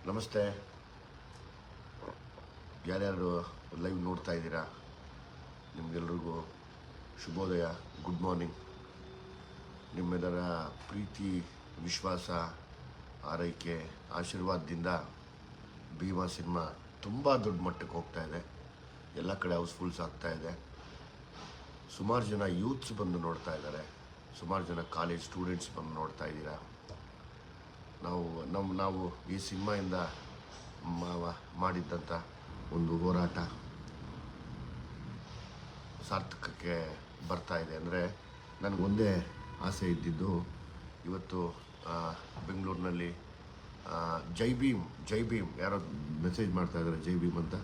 ನಮಸ್ತೆ. ಯಾರ್ಯಾರು ಲೈವ್ ನೋಡ್ತಾ ಇದ್ದೀರಾ, ನಿಮಗೆಲ್ರಿಗೂ ಶುಭೋದಯ, ಗುಡ್ ಮಾರ್ನಿಂಗ್. ನಿಮ್ಮೆಲ್ಲರ ಪ್ರೀತಿ, ವಿಶ್ವಾಸ, ಆರೈಕೆ, ಆಶೀರ್ವಾದದಿಂದ ಭೀಮಾ ಸಿನಿಮಾ ತುಂಬ ದೊಡ್ಡ ಮಟ್ಟಕ್ಕೆ ಹೋಗ್ತಾ ಇದೆ. ಎಲ್ಲ ಕಡೆ ಹೌಸ್ಫುಲ್ಸ್ ಆಗ್ತಾ ಇದೆ. ಸುಮಾರು ಜನ ಯೂತ್ಸ್ ಬಂದು ನೋಡ್ತಾ ಇದ್ದಾರೆ, ಸುಮಾರು ಜನ ಕಾಲೇಜ್ ಸ್ಟೂಡೆಂಟ್ಸ್ ಬಂದು ನೋಡ್ತಾ ಇದ್ದೀರಾ. ನಾವು ಈ ಸಿನಿಮಾಯಿಂದ ಮಾಡಿದ್ದಂಥ ಒಂದು ಹೋರಾಟ ಸಾರ್ಥಕಕ್ಕೆ ಬರ್ತಾ ಇದೆ. ಅಂದರೆ ನನಗೊಂದೇ ಆಸೆ ಇದ್ದಿದ್ದು, ಇವತ್ತು ಬೆಂಗಳೂರಿನಲ್ಲಿ ಜೈ ಭೀಮ್ ಯಾರೋ ಮೆಸೇಜ್ ಮಾಡ್ತಾ ಇದ್ದಾರೆ, ಜೈ ಭೀಮ್ ಅಂತ.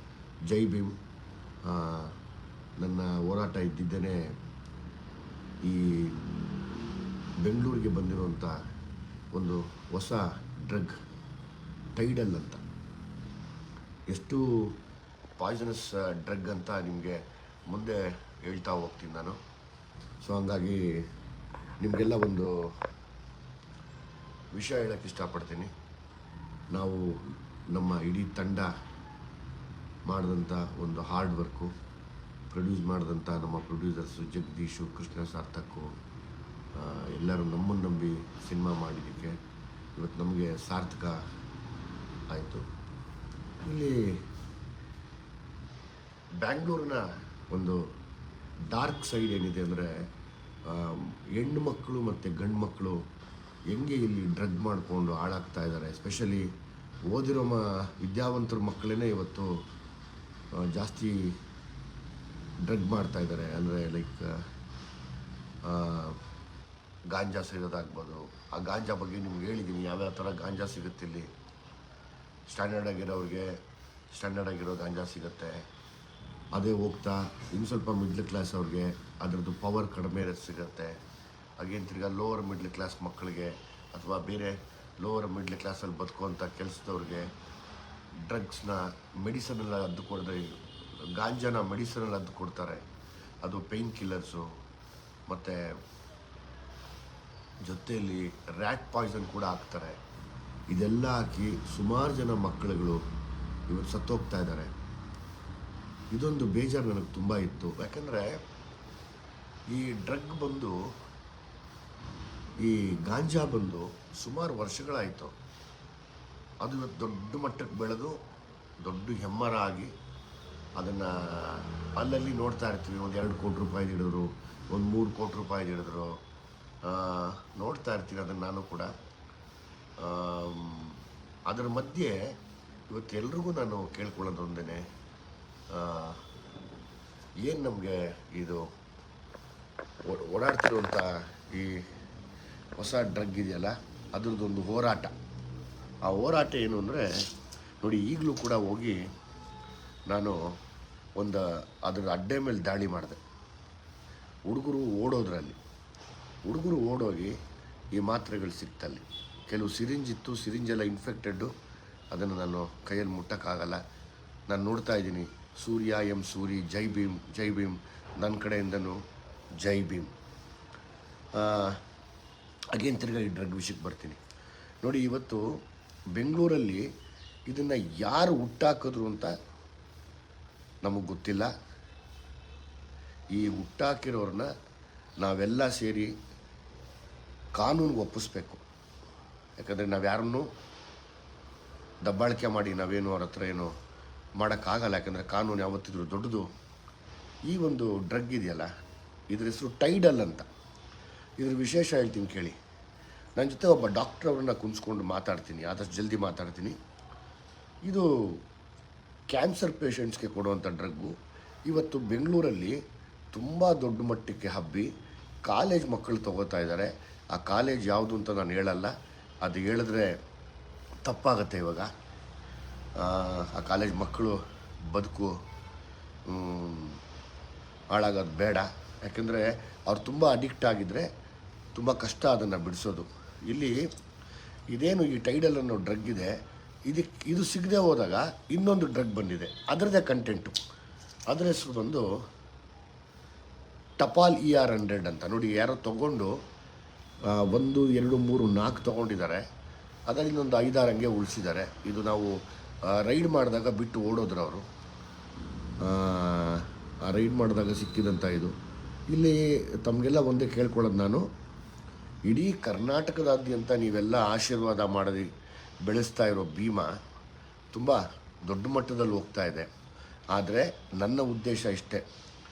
ಜೈ ಭೀಮ್. ನನ್ನ ಹೋರಾಟ ಇದ್ದಿದ್ದೇನೆ ಈ ಬೆಂಗಳೂರಿಗೆ ಬಂದಿರುವಂಥ ಒಂದು ಹೊಸ ಡ್ರಗ್ ಟೈಡಲ್ ಅಂತ. ಎಷ್ಟು ಪಾಯ್ಸನಸ್ ಡ್ರಗ್ ಅಂತ ನಿಮಗೆ ಮುಂದೆ ಹೇಳ್ತಾ ಹೋಗ್ತೀನಿ ನಾನು. ಸೊ ಹಂಗಾಗಿ ನಿಮಗೆಲ್ಲ ಒಂದು ವಿಷಯ ಹೇಳೋಕ್ಕೆ ಇಷ್ಟಪಡ್ತೀನಿ. ನಾವು ನಮ್ಮ ಇಡೀ ತಂಡ ಮಾಡಿದಂಥ ಒಂದು ಹಾರ್ಡ್ ವರ್ಕು, ಪ್ರೊಡ್ಯೂಸ್ ಮಾಡಿದಂಥ ನಮ್ಮ ಪ್ರೊಡ್ಯೂಸರ್ಸು ಜಗದೀಶು, ಕೃಷ್ಣ, ಸಾರ್ಥಕು, ಎಲ್ಲರೂ ನಮ್ಮನ್ನು ನಂಬಿ ಸಿನಿಮಾ ಮಾಡಿದ್ದಕ್ಕೆ ಇವತ್ತು ನಮಗೆ ಸಾರ್ಥಕ ಆಯಿತು. ಇಲ್ಲಿ ಬ್ಯಾಂಗ್ಳೂರಿನ ಒಂದು ಡಾರ್ಕ್ ಸೈಡ್ ಏನಿದೆ ಅಂದರೆ, ಹೆಣ್ಣು ಮಕ್ಕಳು ಮತ್ತು ಗಂಡು ಮಕ್ಕಳು ಹೆಂಗೆ ಇಲ್ಲಿ ಡ್ರಗ್ ಮಾಡಿಕೊಂಡು ಹಾಳಾಗ್ತಾ ಇದ್ದಾರೆ. ಎಸ್ಪೆಷಲಿ ಓದಿರೋ ವಿದ್ಯಾವಂತರ ಮಕ್ಕಳೇ ಇವತ್ತು ಜಾಸ್ತಿ ಡ್ರಗ್ ಮಾಡ್ತಾ ಇದ್ದಾರೆ. ಅಂದರೆ ಲೈಕ್ ಗಾಂಜಾ ಸೇರೋದಾಗ್ಬೋದು. ಆ ಗಾಂಜಾ ಬಗ್ಗೆ ನಿಮ್ಗೆ ಹೇಳಿದ್ದೀನಿ, ಯಾವ್ಯಾವ ಥರ ಗಾಂಜಾ ಸಿಗುತ್ತೆ ಇಲ್ಲಿ. ಸ್ಟ್ಯಾಂಡರ್ಡ್ ಆಗಿರೋ ಗಾಂಜಾ ಸಿಗುತ್ತೆ. ಅದೇ ಹೋಗ್ತಾ ಇನ್ನು ಸ್ವಲ್ಪ ಮಿಡ್ಲ್ ಕ್ಲಾಸ್ ಅವ್ರಿಗೆ ಅದರದ್ದು ಪವರ್ ಕಡಿಮೆ ಸಿಗುತ್ತೆ. ಹಾಗೇನು ತಿರ್ಗಾ ಲೋವರ್ ಮಿಡ್ಲ್ ಕ್ಲಾಸ್ ಮಕ್ಕಳಿಗೆ ಅಥವಾ ಬೇರೆ ಲೋವರ್ ಮಿಡ್ಲ್ ಕ್ಲಾಸಲ್ಲಿ ಬದುಕುವಂಥ ಕೆಲಸದವ್ರಿಗೆ ಡ್ರಗ್ಸ್ನ ಮೆಡಿಸನಲ್ಲಿ ಅದ್ದು ಕೊಡದೆ, ಗಾಂಜಾನ ಮೆಡಿಸನಲ್ಲಿ ಅದ್ದು ಕೊಡ್ತಾರೆ. ಅದು ಪೇಯ್ನ್ ಕಿಲ್ಲರ್ಸು, ಮತ್ತು ಜೊತೆಯಲ್ಲಿ ರ್ಯಾಟ್ ಪಾಯ್ಸನ್ ಕೂಡ ಹಾಕ್ತಾರೆ. ಇದೆಲ್ಲ ಹಾಕಿ ಸುಮಾರು ಜನ ಮಕ್ಕಳುಗಳು ಇವತ್ತು ಸತ್ತೋಗ್ತಾ ಇದ್ದಾರೆ. ಇದೊಂದು ಬೇಜಾರು ನನಗೆ ತುಂಬ ಇತ್ತು. ಯಾಕಂದರೆ ಈ ಡ್ರಗ್ ಬಂದು, ಈ ಗಾಂಜಾ ಬಂದು ಸುಮಾರು ವರ್ಷಗಳಾಯಿತು. ಅದು ಇವತ್ತು ದೊಡ್ಡ ಮಟ್ಟಕ್ಕೆ ಬೆಳೆದು ದೊಡ್ಡ ಹೆಮ್ಮರ ಆಗಿ ಅದನ್ನು ಅಲ್ಲಲ್ಲಿ ನೋಡ್ತಾ ಇರ್ತೀವಿ. ಒಂದು 2 ಕೋಟಿ ರೂಪಾಯಿ ಹಿಡಿದ್ರು, ಒಂದು 3 ಕೋಟಿ ರೂಪಾಯಿ ಹಿಡಿದ್ರು, ನೋಡ್ತಾ ಇರ್ತೀನಿ ಅದನ್ನು ನಾನು ಕೂಡ. ಅದರ ಮಧ್ಯೆ ಇವತ್ತು ಎಲ್ರಿಗೂ ನಾನು ಕೇಳ್ಕೊಳ್ಳೋದು ಒಂದೇ, ಏನು ನಮಗೆ ಇದು ಓಡಾಡ್ತಿರುವಂಥ ಈ ಹೊಸ ಡ್ರಗ್ ಇದೆಯಲ್ಲ, ಅದ್ರದ್ದೊಂದು ಹೋರಾಟ. ಆ ಹೋರಾಟ ಏನು ಅಂದರೆ ನೋಡಿ, ಈಗಲೂ ಕೂಡ ಹೋಗಿ ನಾನು ಅದರ ಅಡ್ಡೆ ಮೇಲೆ ದಾಳಿ ಮಾಡಿದೆ. ಹುಡುಗರು ಓಡೋಗಿ ಈ ಮಾತ್ರೆಗಳು ಸಿಕ್ತಲ್ಲಿ. ಕೆಲವು ಸಿರಿಂಜ್ ಇತ್ತು, ಸಿರಿಂಜೆಲ್ಲ ಇನ್ಫೆಕ್ಟೆಡ್ಡು, ಅದನ್ನು ನಾನು ಕೈಯಲ್ಲಿ ಮುಟ್ಟೋಕ್ಕಾಗಲ್ಲ. ನಾನು ನೋಡ್ತಾ ಇದ್ದೀನಿ, ಸೂರ್ಯ ಎಂ ಸೂರಿ, ಜೈ ಭೀಮ್, ನನ್ನ ಕಡೆಯಿಂದನೂ ಜೈ ಭೀಮ್. ಅಗೇನ್ ತಿರ್ಗಾ ಈ ಡ್ರಗ್ ವಿಷಯಕ್ಕೆ ಬರ್ತೀನಿ. ನೋಡಿ, ಇವತ್ತು ಬೆಂಗಳೂರಲ್ಲಿ ಇದನ್ನು ಯಾರು ಹುಟ್ಟಾಕಿದ್ರು ಅಂತ ನಮಗೆ ಗೊತ್ತಿಲ್ಲ. ಈ ಹುಟ್ಟಾಕಿರೋರನ್ನ ನಾವೆಲ್ಲ ಸೇರಿ ಕಾನೂನಿಗೆ ಒಪ್ಪಿಸ್ಬೇಕು. ಯಾಕಂದರೆ ನಾವು ಯಾರನ್ನೂ ದಬ್ಬಾಳಿಕೆ ಮಾಡಿ ನಾವೇನು ಅವ್ರ ಹತ್ರ ಏನೋ ಮಾಡೋಕ್ಕಾಗಲ್ಲ. ಯಾಕಂದರೆ ಕಾನೂನು ಯಾವತ್ತಿದ್ರು ದೊಡ್ಡದು. ಈ ಒಂದು ಡ್ರಗ್ ಇದೆಯಲ್ಲ, ಇದ್ರ ಹೆಸರು ಟೈಡಲ್ ಅಂತ. ಇದ್ರ ವಿಶೇಷ ಹೇಳ್ತೀನಿ ಕೇಳಿ. ನನ್ನ ಜೊತೆ ಒಬ್ಬ ಡಾಕ್ಟ್ರ್ ಅವ್ರನ್ನ ಕುಂಸ್ಕೊಂಡು ಮಾತಾಡ್ತೀನಿ, ಆದಷ್ಟು ಜಲ್ದಿ ಮಾತಾಡ್ತೀನಿ. ಇದು ಕ್ಯಾನ್ಸರ್ ಪೇಷಂಟ್ಸ್ಗೆ ಕೊಡುವಂಥ ಡ್ರಗ್ಗು. ಇವತ್ತು ಬೆಂಗಳೂರಲ್ಲಿ ತುಂಬ ದೊಡ್ಡ ಮಟ್ಟಕ್ಕೆ ಹಬ್ಬಿ ಕಾಲೇಜ್ ಮಕ್ಕಳು ತೊಗೋತಾ ಇದ್ದಾರೆ. ಆ ಕಾಲೇಜ್ ಯಾವುದು ಅಂತ ನಾನು ಹೇಳಲ್ಲ, ಅದು ಹೇಳಿದ್ರೆ ತಪ್ಪಾಗತ್ತೆ. ಇವಾಗ ಆ ಕಾಲೇಜ್ ಮಕ್ಕಳು ಬದುಕು ಹಾಳಾಗೋದು ಬೇಡ. ಯಾಕೆಂದರೆ ಅವ್ರು ತುಂಬ ಅಡಿಕ್ಟ್ ಆಗಿದ್ದರೆ ತುಂಬ ಕಷ್ಟ ಅದನ್ನು ಬಿಡಿಸೋದು. ಇಲ್ಲಿ ಇದೇನು ಈ ಟೈಡಲ್ ಅನ್ನೋ ಡ್ರಗ್ ಇದೆ, ಇದು ಸಿಗದೆ ಹೋದಾಗ ಇನ್ನೊಂದು ಡ್ರಗ್ ಬಂದಿದೆ, ಅದರದ್ದೇ ಕಂಟೆಂಟು. ಅದರ ಹೆಸರು ಬಂದು ಟಪಾಲ್ ER100 ಅಂತ. ನೋಡಿ, ಯಾರೋ ತೊಗೊಂಡು 1, 2, 3, 4 ತೊಗೊಂಡಿದ್ದಾರೆ. ಅದರಿಂದ ಒಂದು 5-6 ಹಂಗೆ ಉಳಿಸಿದ್ದಾರೆ. ಇದು ನಾವು ರೈಡ್ ಮಾಡಿದಾಗ ಬಿಟ್ಟು ಓಡೋದ್ರು ಅವರು. ಆ ರೈಡ್ ಮಾಡಿದಾಗ ಸಿಕ್ಕಿದಂಥ ಇದು. ಇಲ್ಲಿ ತಮಗೆಲ್ಲ ಒಂದೇ ಕೇಳ್ಕೊಳ್ಳೋದು ನಾನು, ಇಡೀ ಕರ್ನಾಟಕದಾದ್ಯಂತ ನೀವೆಲ್ಲ ಆಶೀರ್ವಾದ ಮಾಡಿ ಬೆಳೆಸ್ತಾ ಇರೋ ಭೀಮಾ ತುಂಬ ದೊಡ್ಡ ಮಟ್ಟದಲ್ಲಿ ಹೋಗ್ತಾ ಇದೆ. ಆದರೆ ನನ್ನ ಉದ್ದೇಶ ಇಷ್ಟೇ,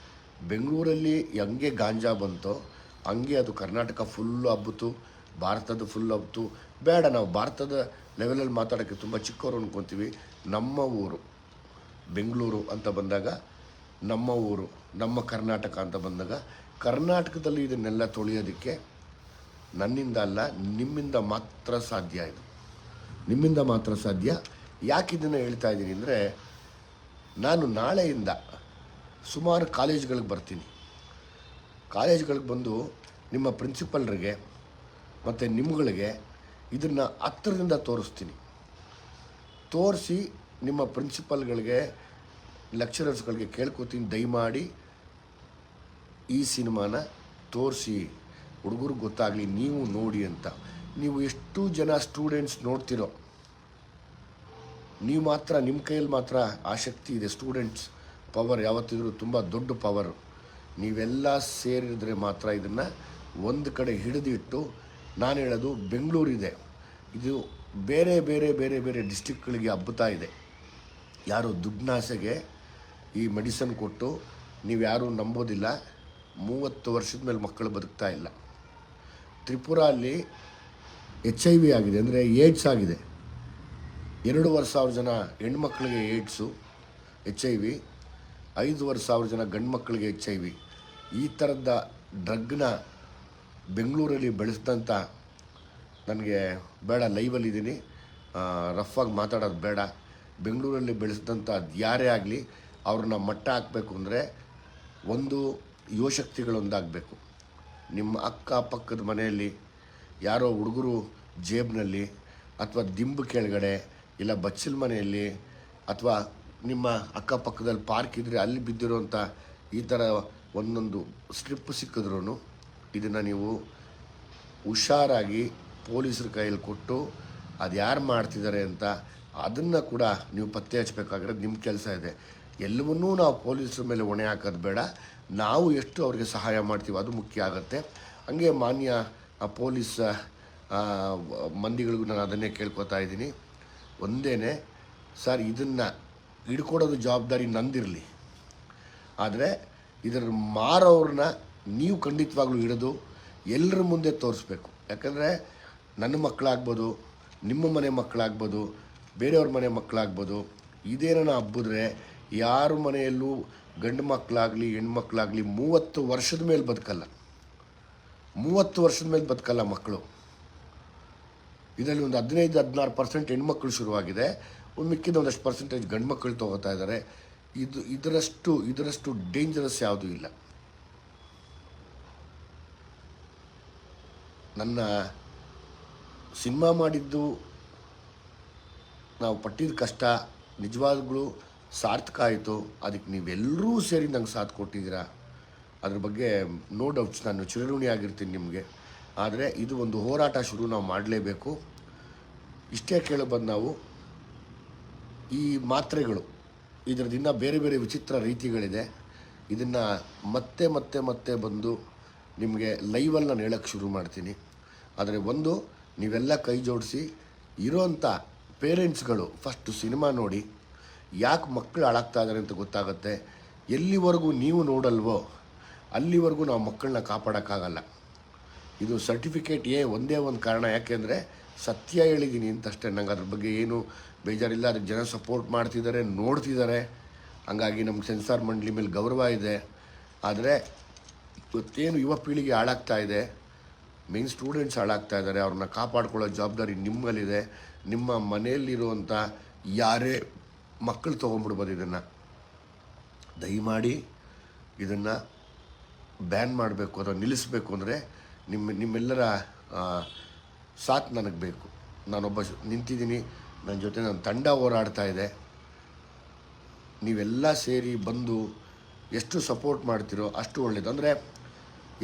ಬೆಂಗಳೂರಲ್ಲಿ ಹೆಂಗೆ ಗಾಂಜಾ ಬಂತೋ ಹಂಗೆ ಅದು ಕರ್ನಾಟಕ ಫುಲ್ಲು ಹಬ್ಬಿತು, ಭಾರತದ ಫುಲ್ ಹಬ್ಬಿತು. ಬೇಡ, ನಾವು ಭಾರತದ ಲೆವೆಲಲ್ಲಿ ಮಾತಾಡೋಕ್ಕೆ ತುಂಬ ಚಿಕ್ಕವರು ಅಂದ್ಕೊತೀವಿ. ನಮ್ಮ ಊರು ಬೆಂಗಳೂರು ಅಂತ ಬಂದಾಗ, ನಮ್ಮ ಊರು ನಮ್ಮ ಕರ್ನಾಟಕ ಅಂತ ಬಂದಾಗ, ಕರ್ನಾಟಕದಲ್ಲಿ ಇದನ್ನೆಲ್ಲ ತೊಳೆಯೋದಕ್ಕೆ ನನ್ನಿಂದ ಅಲ್ಲ, ನಿಮ್ಮಿಂದ ಮಾತ್ರ ಸಾಧ್ಯ. ಇದು ನಿಮ್ಮಿಂದ ಮಾತ್ರ ಸಾಧ್ಯ. ಯಾಕೆ ಇದನ್ನು ಹೇಳ್ತಾ ಇದ್ದೀನಿ ಅಂದರೆ, ನಾನು ನಾಳೆಯಿಂದ ಸುಮಾರು ಕಾಲೇಜ್ಗಳಿಗೆ ಬರ್ತೀನಿ. ಕಾಲೇಜ್ಗಳಿಗೆ ಬಂದು ನಿಮ್ಮ ಪ್ರಿನ್ಸಿಪಲ್ರಿಗೆ ಮತ್ತು ನಿಮ್ಮಗಳಿಗೆ ಇದನ್ನು ಹತ್ತಿರದಿಂದ ತೋರಿಸ್ತೀನಿ. ತೋರಿಸಿ ನಿಮ್ಮ ಪ್ರಿನ್ಸಿಪಲ್ಗಳಿಗೆ, ಲೆಕ್ಚರರ್ಸ್ಗಳಿಗೆ ಕೇಳ್ಕೊತೀನಿ, ದಯಮಾಡಿ ಈ ಸಿನಿಮಾನ ತೋರಿಸಿ, ಹುಡುಗರಿಗೆ ಗೊತ್ತಾಗಲಿ, ನೀವು ನೋಡಿ ಅಂತ. ನೀವು ಎಷ್ಟು ಜನ ಸ್ಟೂಡೆಂಟ್ಸ್ ನೋಡ್ತಿರೋ, ನೀವು ಮಾತ್ರ, ನಿಮ್ಮ ಕೈಯಲ್ಲಿ ಮಾತ್ರ ಆ ಶಕ್ತಿ ಇದೆ. ಸ್ಟೂಡೆಂಟ್ಸ್ ಪವರ್ ಯಾವತ್ತಿದ್ರೂ ತುಂಬ ದೊಡ್ಡ ಪವರು. ನೀವೆಲ್ಲ ಸೇರಿದ್ರೆ ಮಾತ್ರ ಇದನ್ನು ಒಂದು ಕಡೆ ಹಿಡಿದಿಟ್ಟು, ನಾನು ಹೇಳೋದು ಬೆಂಗಳೂರಿದೆ, ಇದು ಬೇರೆ ಬೇರೆ ಬೇರೆ ಬೇರೆ ಡಿಸ್ಟಿಕ್ಗಳಿಗೆ ಹಬ್ಬುತ್ತಾ ಇದೆ. ಯಾರು ದುಡ್ಡಿನಾಸೆಗೆ ಈ ಮೆಡಿಸನ್ ಕೊಟ್ಟು, ನೀವು ಯಾರೂ ನಂಬೋದಿಲ್ಲ, 30 ವರ್ಷದ ಮೇಲೆ ಮಕ್ಕಳು ಬದುಕ್ತಾ ಇಲ್ಲ. ತ್ರಿಪುರ ಅಲ್ಲಿ HIV ಆಗಿದೆ, ಅಂದರೆ ಏಡ್ಸ್ ಆಗಿದೆ. 2,500 ಜನ ಹೆಣ್ಮಕ್ಳಿಗೆ ಏಡ್ಸು, HIV, 5,500 ಜನ ಗಂಡು ಮಕ್ಕಳಿಗೆ HIV. ಈ ಥರದ ಡ್ರಗ್ನ ಬೆಂಗಳೂರಲ್ಲಿ ಬೆಳೆಸಿದಂಥ, ನನಗೆ ಬೇಡ, ಲೈವಲ್ಲಿದ್ದೀನಿ, ರಫಾಗಿ ಮಾತಾಡೋದು ಬೇಡ. ಬೆಂಗಳೂರಲ್ಲಿ ಬೆಳೆಸಿದಂಥ ಯಾರೇ ಆಗಲಿ ಅವ್ರನ್ನ ಮಟ್ಟ ಹಾಕಬೇಕು ಅಂದರೆ ಒಂದು ಯುವಶಕ್ತಿಗಳೊಂದಾಗಬೇಕು. ನಿಮ್ಮ ಅಕ್ಕಪಕ್ಕದ ಮನೆಯಲ್ಲಿ ಯಾರೋ ಹುಡುಗರು ಜೇಬ್ನಲ್ಲಿ, ಅಥವಾ ದಿಂಬು ಕೆಳಗಡೆ, ಇಲ್ಲ ಬಚ್ಚಲ ಮನೆಯಲ್ಲಿ, ಅಥವಾ ನಿಮ್ಮ ಅಕ್ಕಪಕ್ಕದಲ್ಲಿ ಪಾರ್ಕ್ ಇದ್ದರೆ ಅಲ್ಲಿ ಬಿದ್ದಿರೋಂಥ ಈ ಥರ ಒಂದೊಂದು ಸ್ಟ್ರಿಪ್ ಸಿಕ್ಕಿದ್ರೂ ಇದನ್ನು ನೀವು ಹುಷಾರಾಗಿ ಪೊಲೀಸರ ಕೈಯಲ್ಲಿ ಕೊಟ್ಟು, ಅದು ಯಾರು ಮಾಡ್ತಿದ್ದಾರೆ ಅಂತ ಅದನ್ನು ಕೂಡ ನೀವು ಪತ್ತೆ ಹಚ್ಚಬೇಕಾಗಿರೋದು ನಿಮ್ಮ ಕೆಲಸ ಇದೆ. ಎಲ್ಲವನ್ನೂ ನಾವು ಪೊಲೀಸರ ಮೇಲೆ ಹೊಣೆ ಹಾಕೋದು ಬೇಡ. ನಾವು ಎಷ್ಟು ಅವ್ರಿಗೆ ಸಹಾಯ ಮಾಡ್ತೀವಿ ಅದು ಮುಖ್ಯ ಆಗುತ್ತೆ. ಹಂಗೆ ಮಾನ್ಯ ಪೊಲೀಸ್ ಮಂದಿಗಳಿಗೂ ನಾನು ಅದನ್ನೇ ಕೇಳ್ಕೊತಾ ಇದ್ದೀನಿ. ಒಂದೇ ಸರ್, ಇದನ್ನು ಹಿಡ್ಕೊಡೋದು ಜವಾಬ್ದಾರಿ ನಂದಿರಲಿ, ಆದರೆ ಇದರ ಮಾರೋರನ್ನ ನೀವು ಖಂಡಿತವಾಗ್ಲೂ ಹಿಡಿದು ಎಲ್ಲರ ಮುಂದೆ ತೋರಿಸ್ಬೇಕು. ಯಾಕಂದರೆ ನನ್ನ ಮಕ್ಕಳಾಗ್ಬೋದು, ನಿಮ್ಮ ಮನೆ ಮಕ್ಕಳಾಗ್ಬೋದು, ಬೇರೆಯವ್ರ ಮನೆ ಮಕ್ಕಳಾಗ್ಬೋದು, ಇದೇನ ಹಬ್ಬಿದ್ರೆ ಯಾರ ಮನೆಯಲ್ಲೂ ಗಂಡು ಮಕ್ಕಳಾಗಲಿ ಹೆಣ್ಮಕ್ಳಾಗಲಿ 30 ವರ್ಷದ ಮೇಲೆ ಬದುಕಲ್ಲ. 30 ವರ್ಷದ ಮೇಲೆ ಬದುಕಲ್ಲ ಮಕ್ಕಳು. ಇದರಲ್ಲಿ ಒಂದು 15-16% ಹೆಣ್ಮಕ್ಳು ಶುರುವಾಗಿದೆ, ಒಂದು ಮಿಕ್ಕಿದ ಒಂದಷ್ಟು ಪರ್ಸೆಂಟೇಜ್ ಗಂಡು ಮಕ್ಕಳು ತೊಗೋತಾ ಇದ್ದಾರೆ. ಇದರಷ್ಟು ಡೇಂಜರಸ್ ಯಾವುದೂ ಇಲ್ಲ. ನನ್ನ ಸಿನಿಮಾ ಮಾಡಿದ್ದು, ನಾವು ಪಟ್ಟಿದ ಕಷ್ಟ ನಿಜವಾಗ್ಲೂ ಸಾರ್ಥಕ ಆಯಿತು. ಅದಕ್ಕೆ ನೀವೆಲ್ಲರೂ ಸೇರಿ ನಂಗೆ ಸಾಥ್ ಕೊಟ್ಟಿದ್ದೀರಾ, ಅದ್ರ ಬಗ್ಗೆ ನೋ ಡೌಟ್ಸ್, ನಾನು ಚಿರಋಣಿ ಆಗಿರ್ತೀನಿ ನಿಮಗೆ. ಆದರೆ ಇದು ಒಂದು ಹೋರಾಟ ಶುರು ನಾವು ಮಾಡಲೇಬೇಕು. ಇಷ್ಟೇ ಕೇಳಬಂದು ನಾವು ಈ ಮಾತ್ರೆಗಳು, ಇದರದಿಂದ ಬೇರೆ ಬೇರೆ ವಿಚಿತ್ರ ರೀತಿಗಳಿದೆ. ಇದನ್ನು ಮತ್ತೆ ಮತ್ತೆ ಮತ್ತೆ ಬಂದು ನಿಮಗೆ ಲೈವಲ್ಲಿ ನಾನು ಹೇಳೋಕ್ಕೆ ಶುರು ಮಾಡ್ತೀನಿ. ಆದರೆ ಒಂದು, ನೀವೆಲ್ಲ ಕೈ ಜೋಡಿಸಿ ಇರೋಂಥ ಪೇರೆಂಟ್ಸ್ಗಳು ಫಸ್ಟು ಸಿನಿಮಾ ನೋಡಿ, ಯಾಕೆ ಮಕ್ಕಳು ಹಾಳಾಗ್ತಾ ಇದ್ದಾರೆ ಅಂತ ಗೊತ್ತಾಗುತ್ತೆ. ಎಲ್ಲಿವರೆಗೂ ನೀವು ನೋಡಲ್ವೋ ಅಲ್ಲಿವರೆಗೂ ನಾವು ಮಕ್ಕಳನ್ನ ಕಾಪಾಡೋಕ್ಕಾಗಲ್ಲ. ಇದು ಸರ್ಟಿಫಿಕೇಟ್ ಒಂದೇ ಒಂದು ಕಾರಣ, ಯಾಕೆಂದರೆ ಸತ್ಯ ಹೇಳಿದ್ದೀನಿ ಅಂತಷ್ಟೇ. ನಂಗೆ ಅದ್ರ ಬಗ್ಗೆ ಏನು ಬೇಜಾರಿಲ್ಲ. ಅದಕ್ಕೆ ಜನ ಸಪೋರ್ಟ್ ಮಾಡ್ತಿದ್ದಾರೆ, ನೋಡ್ತಿದ್ದಾರೆ. ಹಂಗಾಗಿ ನಮ್ಗೆ ಸೆನ್ಸಾರ್ ಮಂಡಳಿ ಮೇಲೆ ಗೌರವ ಇದೆ. ಆದರೆ ಇವತ್ತೇನು ಯುವ ಪೀಳಿಗೆ ಹಾಳಾಗ್ತಾ ಇದೆ, ಮೇನ್ ಸ್ಟೂಡೆಂಟ್ಸ್ ಹಾಳಾಗ್ತಾ ಇದ್ದಾರೆ, ಅವ್ರನ್ನ ಕಾಪಾಡ್ಕೊಳ್ಳೋ ಜವಾಬ್ದಾರಿ ನಿಮ್ಮಲ್ಲಿದೆ. ನಿಮ್ಮ ಮನೆಯಲ್ಲಿರುವಂಥ ಯಾರೇ ಮಕ್ಕಳು ತೊಗೊಂಡ್ಬಿಡ್ಬೋದು. ಇದನ್ನು ದಯಮಾಡಿ ಇದನ್ನು ಬ್ಯಾನ್ ಮಾಡಬೇಕು ಅಥವಾ ನಿಲ್ಲಿಸಬೇಕು ಅಂದರೆ ನಿಮ್ಮೆಲ್ಲರ ಸಾಥ್ ನನಗೆ ಬೇಕು. ನಾನೊಬ್ಬ ನಿಂತಿದ್ದೀನಿ, ನನ್ನ ಜೊತೆ ನನ್ನ ತಂಡ ಹೋರಾಡ್ತಾ ಇದೆ. ನೀವೆಲ್ಲ ಸೇರಿ ಬಂದು ಎಷ್ಟು ಸಪೋರ್ಟ್ ಮಾಡ್ತೀರೋ ಅಷ್ಟು ಒಳ್ಳೆಯದು. ಅಂದರೆ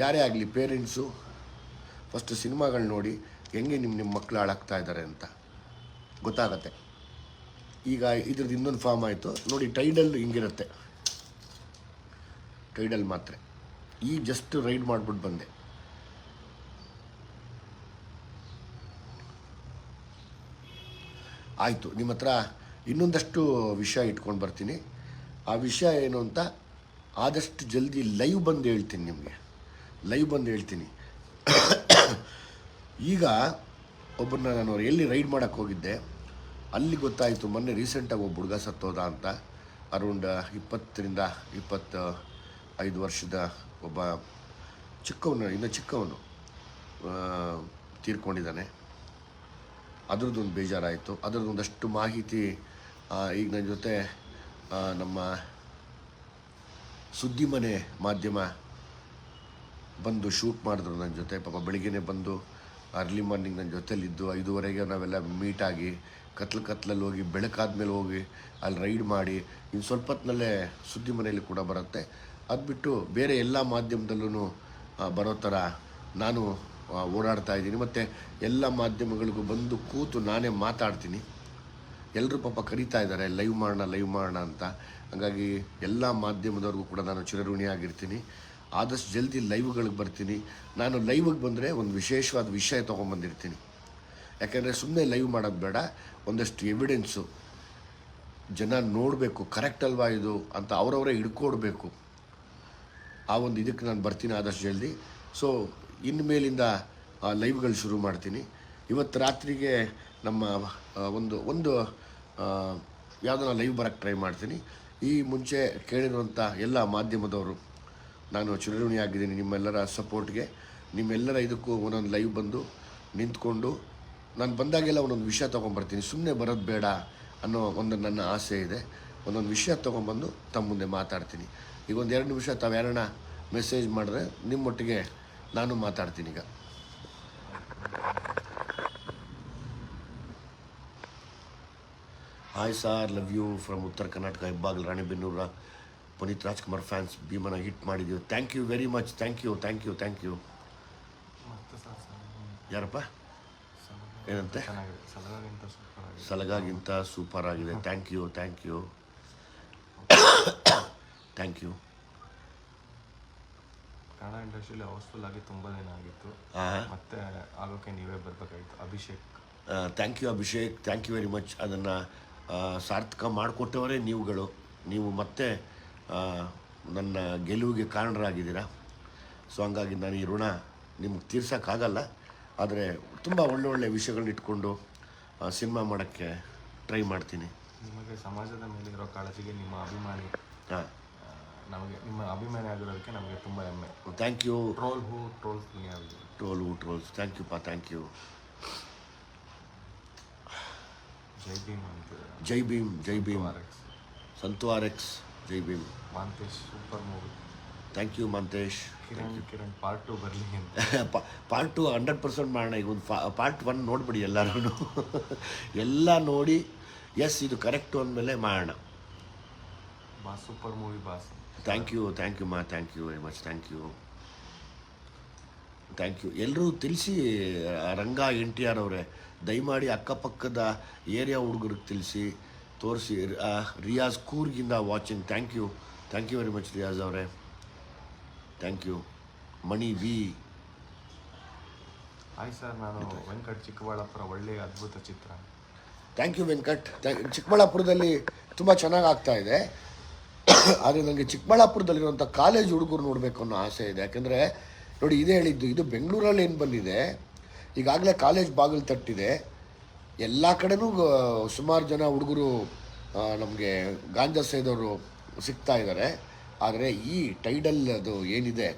ಯಾರೇ ಆಗಲಿ, ಪೇರೆಂಟ್ಸು ಫಸ್ಟು ಸಿನಿಮಾಗಳು ನೋಡಿ ಹೆಂಗೆ ನಿಮ್ಮ ಮಕ್ಕಳು ಹಾಳಾಗ್ತಾ ಇದ್ದಾರೆ ಅಂತ. ಗೊತ್ತಾಗತ್ತೆ. ಈಗ ಇದ್ರದ್ದು ಇನ್ನೊಂದು ಫಾರ್ಮ್ ಆಯಿತು ನೋಡಿ, ಟೈಡಲ್ ಹಿಂಗಿರುತ್ತೆ, ಟೈಡಲ್ ಮಾತ್ರೆ. ಈಗ ಜಸ್ಟ್ ರೈಡ್ ಮಾಡಿಬಿಟ್ಟು ಬಂದೆ. ಆಯಿತು, ನಿಮ್ಮ ಹತ್ರ ಇನ್ನೊಂದಷ್ಟು ವಿಷಯ ಇಟ್ಕೊಂಡು ಬರ್ತೀನಿ. ಆ ವಿಷಯ ಏನು ಅಂತ ಆದಷ್ಟು ಜಲ್ದಿ ಲೈವ್ ಬಂದು ಹೇಳ್ತೀನಿ, ನಿಮಗೆ ಲೈವ್ ಬಂದು ಹೇಳ್ತೀನಿ. ಈಗ ಒಬ್ಬರನ್ನ ನಾನು ಎಲ್ಲಿ ರೈಡ್ ಮಾಡೋಕ್ಕೆ ಹೋಗಿದ್ದೆ, ಅಲ್ಲಿ ಗೊತ್ತಾಯಿತು ಮೊನ್ನೆ ರೀಸೆಂಟಾಗಿ ಒಬ್ಬ ಹುಡುಗ ಸತ್ತೋದ ಅಂತ. ಅರೌಂಡ್ 20-25 ವರ್ಷದ ಒಬ್ಬ ಚಿಕ್ಕವನು, ಇನ್ನೂ ಚಿಕ್ಕವನು ತೀರ್ಕೊಂಡಿದ್ದಾನೆ. ಅದರದ್ದೊಂದು ಬೇಜಾರಾಯಿತು. ಅದರದ್ದೊಂದಷ್ಟು ಮಾಹಿತಿ ಈಗ ನನ್ನ ಜೊತೆ ನಮ್ಮ ಸುದ್ದಿ ಮನೆ ಮಾಧ್ಯಮ ಬಂದು ಶೂಟ್ ಮಾಡಿದ್ರು ನನ್ನ ಜೊತೆ. ಪಾಪ ಬೆಳಿಗ್ಗೆನೇ ಬಂದು ಅರ್ಲಿ ಮಾರ್ನಿಂಗ್ ನನ್ನ ಜೊತೆಲಿದ್ದು 5:30 ನಾವೆಲ್ಲ ಮೀಟಾಗಿ ಕತ್ಲಲ್ಲಿ ಹೋಗಿ ಬೆಳಕಾದ್ಮೇಲೆ ಹೋಗಿ ಅಲ್ಲಿ ರೈಡ್ ಮಾಡಿ ಇನ್ನು ಸ್ವಲ್ಪ ಹೊತ್ತಿನಲ್ಲೇ ಸುದ್ದಿ ಮನೆಯಲ್ಲಿ ಕೂಡ ಬರುತ್ತೆ. ಅದು ಬಿಟ್ಟು ಬೇರೆ ಎಲ್ಲ ಮಾಧ್ಯಮದಲ್ಲೂ ಬರೋ ಥರ ನಾನು ಓಡಾಡ್ತಾ ಇದ್ದೀನಿ. ಮತ್ತು ಎಲ್ಲ ಮಾಧ್ಯಮಗಳಿಗೂ ಬಂದು ಕೂತು ನಾನೇ ಮಾತಾಡ್ತೀನಿ. ಎಲ್ಲರೂ ಪಾಪ ಕರೀತಾ ಇದ್ದಾರೆ ಲೈವ್ ಮಾಡೋಣ ಅಂತ. ಹಾಗಾಗಿ ಎಲ್ಲ ಮಾಧ್ಯಮದವ್ರಿಗೂ ಕೂಡ ನಾನು ಚಿರಋಣಿಯಾಗಿರ್ತೀನಿ. ಆದಷ್ಟು ಜಲ್ದಿ ಲೈವ್ಗಳಿಗೆ ಬರ್ತೀನಿ. ನಾನು ಲೈವ್ಗೆ ಬಂದರೆ ಒಂದು ವಿಶೇಷವಾದ ವಿಷಯ ತೊಗೊಂಬಂದಿರ್ತೀನಿ. ಯಾಕೆಂದರೆ ಸುಮ್ಮನೆ ಲೈವ್ ಮಾಡೋದು ಬೇಡ, ಒಂದಷ್ಟು ಎವಿಡೆನ್ಸು ಜನ ನೋಡಬೇಕು, ಕರೆಕ್ಟ್ ಅಲ್ವಾ ಇದು ಅಂತ ಅವರವರೇ ಹಿಡ್ಕೊಡ್ಬೇಕು. ಆ ಒಂದು ಇದಕ್ಕೆ ನಾನು ಬರ್ತೀನಿ ಆದಷ್ಟು ಜಲ್ದಿ. ಸೊ ಇನ್ನು ಮೇಲಿಂದ ಲೈವ್ಗಳು ಶುರು ಮಾಡ್ತೀನಿ. ಇವತ್ತು ರಾತ್ರಿಗೆ ನಮ್ಮ ಒಂದು ಯಾವುದನ್ನ ಲೈವ್ ಬರೋಕ್ಕೆ ಟ್ರೈ ಮಾಡ್ತೀನಿ. ಈ ಮುಂಚೆ ಕೇಳಿರುವಂಥ ಎಲ್ಲ ಮಾಧ್ಯಮದವರು ನಾನು ಚಿರಋಣಿಯಾಗಿದ್ದೀನಿ ನಿಮ್ಮೆಲ್ಲರ ಸಪೋರ್ಟ್ಗೆ. ನಿಮ್ಮೆಲ್ಲರ ಇದಕ್ಕೂ ಒಂದೊಂದು ಲೈವ್ ಬಂದು ನಿಂತ್ಕೊಂಡು ನಾನು ಬಂದಾಗೆಲ್ಲ ಒಂದೊಂದು ವಿಷಯ ತೊಗೊಂಬರ್ತೀನಿ. ಸುಮ್ಮನೆ ಬರೋದು ಬೇಡ ಅನ್ನೋ ಒಂದು ನನ್ನ ಆಸೆ ಇದೆ. ಒಂದೊಂದು ವಿಷಯ ತೊಗೊಂಬಂದು ತಮ್ಮ ಮುಂದೆ ಮಾತಾಡ್ತೀನಿ. ಈಗ ಒಂದು 2 ನಿಮಿಷ ತಾವು ಯಾರನ್ನ ಮೆಸೇಜ್ ಮಾಡಿದ್ರೆ ನಿಮ್ಮೊಟ್ಟಿಗೆ ನಾನು ಮಾತಾಡ್ತೀನಿ. ಈಗ hi sir, love you from Uttara Karnataka, Hebbagalu, Ranebennur. Puneeth Rajkumar fans, ಭೀಮನ ಹಿಟ್ ಮಾಡಿದ್ದೀವಿ. Thank you very much. Thank you. ಯಾರಪ್ಪ ಏನಂತೆ? ಸಲಗಾಗಿಂತ ಸೂಪರ್ ಆಗಿದೆ. Thank you. ಕನ್ನಡ ಇಂಡಸ್ಟ್ರಿಯಲ್ಲಿ ಹೌಸ್ಫುಲ್ ಆಗಿ ತುಂಬ ದಿನ ಆಗಿತ್ತು, ಮತ್ತೆ ಆಗೋಕ್ಕೆ ನೀವೇ ಬರಬೇಕಾಗಿತ್ತು. Abhishek, thank you Abhishek, thank you very much. ಅದನ್ನು ಸಾರ್ಥಕ ಮಾಡಿಕೊಟ್ಟವರೇ ನೀವುಗಳು. ನೀವು ಮತ್ತೆ ನನ್ನ ಗೆಲುವಿಗೆ ಕಾರಣರಾಗಿದ್ದೀರಾ. ಸೊ ಹಂಗಾಗಿ ನಾನು ಈ ಋಣ ನಿಮ್ಗೆ ತೀರ್ಸೋಕ್ಕಾಗಲ್ಲ. ಆದರೆ ತುಂಬ ಒಳ್ಳೊಳ್ಳೆ ವಿಷಯಗಳನ್ನ ಇಟ್ಕೊಂಡು ಸಿನಿಮಾ ಮಾಡೋಕ್ಕೆ ಟ್ರೈ ಮಾಡ್ತೀನಿ. ನಿಮಗೆ ಸಮಾಜದ ಮೇಲಿರೋ ಕಾಳಜಿಗೆ ನಿಮ್ಮ ಅಭಿಮಾನಿ, ನಮಗೆ ನಿಮ್ಮ ಅಭಿಮಾನಿ ಆಗಿರೋದಕ್ಕೆ ನಮಗೆ ತುಂಬ ಹೆಮ್ಮೆ. Thank you. Trolls thank you. Jai Bhim Santu RX, Jai Bhim. Mantesh, super movie. Thank you Mantesh. Kiran part 2 ಬರಲಿ ಅಂತ. ಪಾರ್ಟ್ 2 100% ಮಾಡೋಣ. ಈಗ ಒಂದು ಪಾರ್ಟ್ 1 ನೋಡಿಬಿಡಿ ಎಲ್ಲರೂ. ಎಲ್ಲ ನೋಡಿ ಎಸ್ ಇದು ಕರೆಕ್ಟು ಅಂದಮೇಲೆ ಮಾಡೋಣ. Super movie boss. Thank you ಮಾ, thank you very much. Thank you. ಎಲ್ಲರೂ ತಿಳಿಸಿ, ರಂಗ NTR ಅವರೇ ದಯಮಾಡಿ ಅಕ್ಕಪಕ್ಕದ ಏರಿಯಾ ಹುಡುಗರಿಗೆ ತಿಳಿಸಿ, ತೋರಿಸಿ. ರಿಯಾಜ್ ಕೂರ್ಗಿಂದ watching. Thank you very much Riyaz ಅವರೇ. Thank you. Mani V. Hi sir, ನಾನು ವೆಂಕಟ್, ಚಿಕ್ಕಬಳ್ಳಾಪುರ. ಒಳ್ಳೆಯ ಅದ್ಭುತ ಚಿತ್ರ. Thank you Venkat. ಚಿಕ್ಕಬಳ್ಳಾಪುರದಲ್ಲಿ ತುಂಬ ಚೆನ್ನಾಗಿ ಆಗ್ತಾ ಇದೆ. ಆದರೆ ನನಗೆ ಚಿಕ್ಕಬಳ್ಳಾಪುರದಲ್ಲಿರುವಂಥ ಕಾಲೇಜ್ ಹುಡುಗರು ನೋಡಬೇಕು ಅನ್ನೋ ಆಸೆ ಇದೆ. ಯಾಕೆಂದರೆ ನೋಡಿ, ಇದೇ ಹೇಳಿದ್ದು, ಇದು ಬೆಂಗಳೂರಲ್ಲಿ ಏನು ಬಂದಿದೆ, ಈಗಾಗಲೇ ಕಾಲೇಜ್ ಬಾಗಿಲು ತಟ್ಟಿದೆ. ಎಲ್ಲ ಕಡೆನೂ ಸುಮಾರು ಜನ ಹುಡುಗರು ನಮಗೆ ಗಾಂಜಾ ಸೇದವರು ಸಿಗ್ತಾ ಇದ್ದಾರೆ. ಆದರೆ ಈ ಟೈಡಲ್ ಅದು ಏನಿದೆ,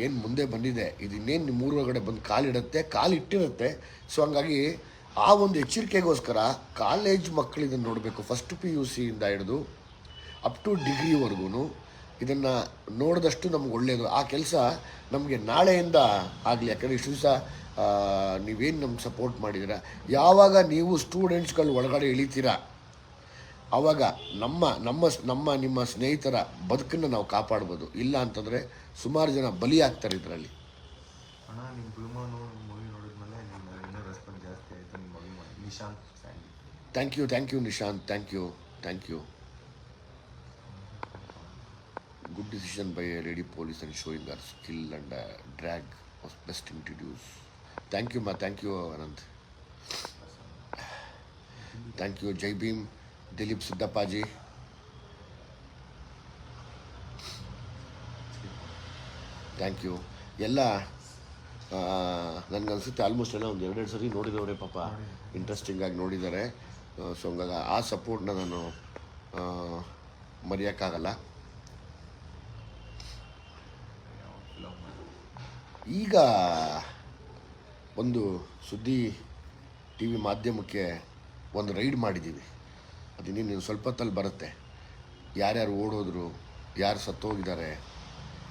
ಏನು ಮುಂದೆ ಬಂದಿದೆ, ಇದು ಇನ್ನೇನು ನಿಮ್ಮ ಊರೊಳಗಡೆ ಬಂದು ಕಾಲಿಟ್ಟಿರುತ್ತೆ. ಸೊ ಹಂಗಾಗಿ ಆ ಒಂದು ಎಚ್ಚರಿಕೆಗೋಸ್ಕರ ಕಾಲೇಜ್ ಮಕ್ಕಳು ಇದನ್ನು ನೋಡಬೇಕು. ಫಸ್ಟ್ PUC ಇಂದ ಹಿಡಿದು ಅಪ್ ಟು ಡಿಗ್ರಿವರೆಗೂ ಇದನ್ನು ನೋಡಿದಷ್ಟು ನಮ್ಗೆ ಒಳ್ಳೆಯದು. ಆ ಕೆಲಸ ನಮಗೆ ನಾಳೆಯಿಂದ ಆಗಲಿ. ಯಾಕಂದರೆ ಇಷ್ಟು ದಿವಸ ನೀವೇನು ನಮ್ಗೆ ಸಪೋರ್ಟ್ ಮಾಡಿದ್ದೀರ, ಯಾವಾಗ ನೀವು ಸ್ಟೂಡೆಂಟ್ಸ್ಗಳು ಒಳಗಡೆ ಇಳಿತೀರಾ ಆವಾಗ ನಿಮ್ಮ ಸ್ನೇಹಿತರ ಬದುಕನ್ನು ನಾವು ಕಾಪಾಡ್ಬೋದು. ಇಲ್ಲ ಅಂತಂದರೆ ಸುಮಾರು ಜನ ಬಲಿ ಆಗ್ತಾರೆ ಇದರಲ್ಲಿ. Nishant Sandy. Thank you Nishant, thank you. Good decision by a lady police and showing her skill and drag was best introduced. Thank you, Anand. Thank you, Jai Bhim, Dilip Siddhapaji. Thank you. ಎಲ್ಲ ನನಗನ್ಸುತ್ತೆ ಆಲ್ಮೋಸ್ಟ್ ಎಲ್ಲ ಒಂದು 2 ಸರಿ ನೋಡಿದವರೇ ಪಾಪ, ಇಂಟ್ರೆಸ್ಟಿಂಗಾಗಿ ನೋಡಿದ್ದಾರೆ. So ಹಂಗಾಗಿ ಆ ಸಪೋರ್ಟ್ನ ನಾನು ಮರೆಯೋಕ್ಕಾಗಲ್ಲ. ಈಗ ಒಂದು ಸುದ್ದಿ ಟಿ ವಿ ಮಾಧ್ಯಮಕ್ಕೆ ಒಂದು ರೈಡ್ ಮಾಡಿದ್ದೀವಿ. ಅದು ಇನ್ನೇನು ಸ್ವಲ್ಪ ಹೊತ್ತಲ್ಲಿ ಬರುತ್ತೆ. ಯಾರ್ಯಾರು ಓಡೋದ್ರು, ಯಾರು ಸತ್ತೋಗಿದ್ದಾರೆ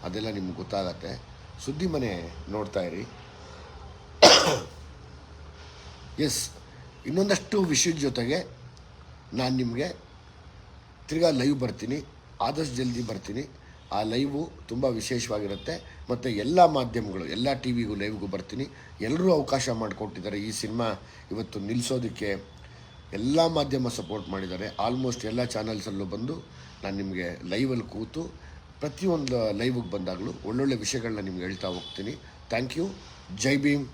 ಅದೆಲ್ಲ ನಿಮ್ಗೆ ಗೊತ್ತಾಗತ್ತೆ. ಸುದ್ದಿ ಮನೆ ನೋಡ್ತಾ ಇರಿ. ಎಸ್, ಇನ್ನೊಂದಷ್ಟು ವಿಷಯದ ಜೊತೆಗೆ ನಾನು ನಿಮಗೆ ತಿರ್ಗಾ ಲೈವ್ ಬರ್ತೀನಿ, ಆದಷ್ಟು ಜಲ್ದಿ ಬರ್ತೀನಿ. ಆ ಲೈವು ತುಂಬ ವಿಶೇಷವಾಗಿರುತ್ತೆ. ಮತ್ತು ಎಲ್ಲ ಮಾಧ್ಯಮಗಳು, ಎಲ್ಲ ಟಿ ವಿಗೂ ಲೈವ್ಗೂ ಬರ್ತೀನಿ. ಎಲ್ಲರೂ ಅವಕಾಶ ಮಾಡಿಕೊಟ್ಟಿದ್ದಾರೆ. ಈ ಸಿನಿಮಾ ಇವತ್ತು ನಿಲ್ಲಿಸೋದಕ್ಕೆ ಎಲ್ಲ ಮಾಧ್ಯಮ ಸಪೋರ್ಟ್ ಮಾಡಿದ್ದಾರೆ. ಆಲ್ಮೋಸ್ಟ್ ಎಲ್ಲ ಚಾನಲ್ಸಲ್ಲೂ ಬಂದು ನಾನು ನಿಮಗೆ ಲೈವಲ್ಲಿ ಕೂತು ಪ್ರತಿಯೊಂದು ಲೈವಿಗೆ ಬಂದಾಗಲೂ ಒಳ್ಳೊಳ್ಳೆ ವಿಷಯಗಳನ್ನ ನಿಮ್ಗೆ ಹೇಳ್ತಾ ಹೋಗ್ತೀನಿ. Thank you. ಜೈ ಭೀಮ್.